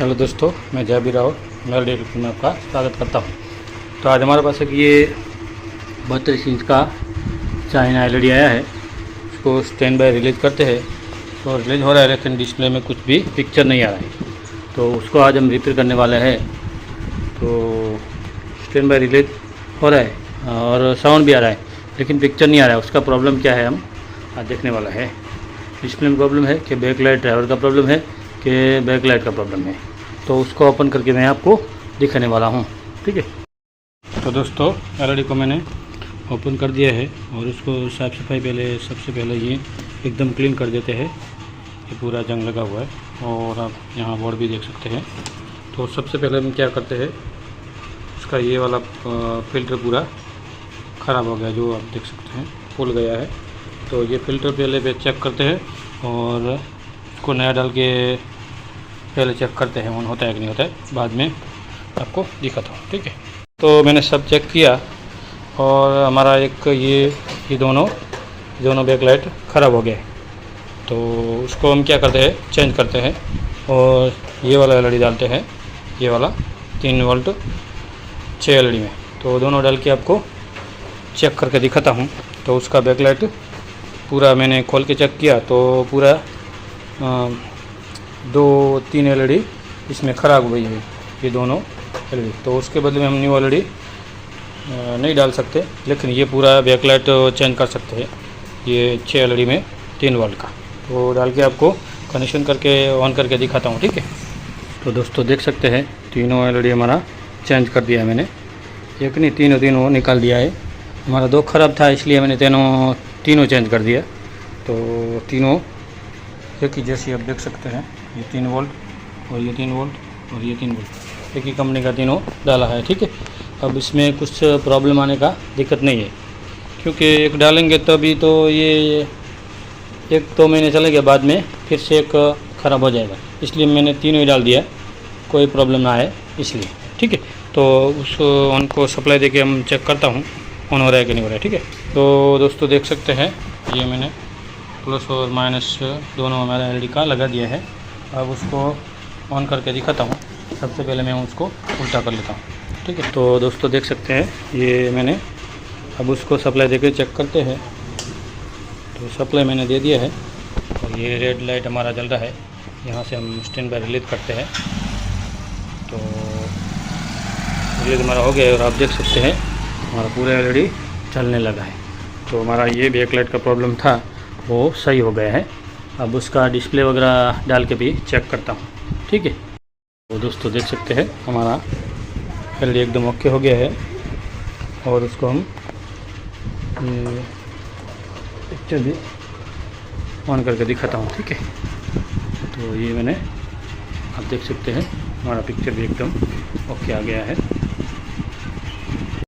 Hello दोस्तों, मैं जयबीर राव मेरा डेट में आपका स्वागत करता हूँ। तो आज हमारे पास एक ये 32 इंच का चाइना एलईडी आया है। उसको स्टैंड बाय रिलीज करते हैं तो रिलीज हो रहा है, लेकिन डिस्प्ले में कुछ भी पिक्चर नहीं आ रहा है। तो उसको आज हम रिपेयर करने वाले हैं। तो स्टैंड बाय रिलीज हो रहा है और साउंड भी आ रहा है, लेकिन पिक्चर नहीं आ रहा है। उसका प्रॉब्लम क्या है हम आज देखने वाला है। डिस्प्ले में प्रॉब्लम है कि बैकलाइट ड्राइवर का प्रॉब्लम है कि बैकलाइट का प्रॉब्लम है। तो उसको ओपन करके मैं आपको दिखाने वाला हूँ, ठीक है। तो दोस्तों, एलईडी को मैंने ओपन कर दिया है और उसको साफ़ सफाई सबसे पहले ये एकदम क्लीन कर देते हैं। ये पूरा जंग लगा हुआ है और आप यहाँ बोर्ड भी देख सकते हैं। तो सबसे पहले हम क्या करते हैं, इसका ये वाला फ़िल्टर पूरा ख़राब हो गया, जो आप देख सकते हैं फूल गया है। तो ये फ़िल्टर पहले चेक करते हैं और इसको नया डाल के पहले चेक करते हैं ऑन होता है कि नहीं होता है, बाद में आपको दिखाता हूँ, ठीक है। तो मैंने सब चेक किया और हमारा एक ये दोनों बैकलाइट ख़राब हो गए। तो उसको हम क्या करते हैं, चेंज करते हैं और ये वाला एलईडी डालते हैं, ये वाला 3 वोल्ट 6 एलईडी में। तो दोनों डाल के आपको चेक करके दिखाता हूँ। तो उसका बैकलाइट पूरा मैंने खोल के चेक किया तो पूरा 2-3 एलईडी इसमें ख़राब हुई है, ये दोनों एलईडी। तो उसके बदले में हम न्यू एलईडी नहीं डाल सकते, लेकिन ये पूरा बैकलाइट चेंज कर सकते हैं। ये 6 एलईडी में 3 वोल्ट का तो डाल के आपको कनेक्शन करके ऑन करके दिखाता हूँ, ठीक है। तो दोस्तों देख सकते हैं तीनों एलईडी हमारा चेंज कर दिया है मैंने। एक नहीं, तीनों निकाल दिया है। हमारा 2 ख़राब था, इसलिए मैंने तीनों चेंज कर दिया। तो तीनों एक ही जैसी आप देख सकते हैं, ये 3 वोल्ट और ये 3 वोल्ट और ये 3 वोल्ट, एक ही कंपनी का तीनों डाला है, ठीक है। अब इसमें कुछ प्रॉब्लम आने का दिक्कत नहीं है, क्योंकि एक डालेंगे तभी तो ये 1-2 महीने चलेगा, बाद में फिर से एक ख़राब हो जाएगा। इसलिए मैंने तीनों ही डाल दिया, कोई प्रॉब्लम ना आए इसलिए, ठीक है। तो उस उनको सप्लाई देके हम चेक करता हूँ ऑन हो रहा है कि नहीं हो रहा है, ठीक है। तो दोस्तों देख सकते हैं ये मैंने प्लस और माइनस दोनों हमारा एलईडी का लगा दिया है। अब उसको ऑन करके दिखाता हूँ। सबसे पहले मैं उसको उल्टा कर लेता हूँ, ठीक है। तो दोस्तों देख सकते हैं ये मैंने अब उसको सप्लाई देके चेक करते हैं। तो सप्लाई मैंने दे दिया है और ये रेड लाइट हमारा जल रहा है। यहाँ से हम स्टैंड बाय रिलीज करते हैं। तो रिलीज हमारा हो गया है और आप देख सकते हैं हमारा पूरा एलईडी चलने लगा है। तो हमारा ये बैकलाइट का प्रॉब्लम था वो सही हो गया है। अब उसका डिस्प्ले वगैरह डाल के भी चेक करता हूँ, ठीक है। तो दोस्तों देख सकते हैं हमारा एलईडी एकदम ओके हो गया है और उसको हम पिक्चर भी ऑन करके दिखाता हूँ, ठीक है। तो ये मैंने आप देख सकते हैं हमारा पिक्चर भी एकदम ओके आ गया है।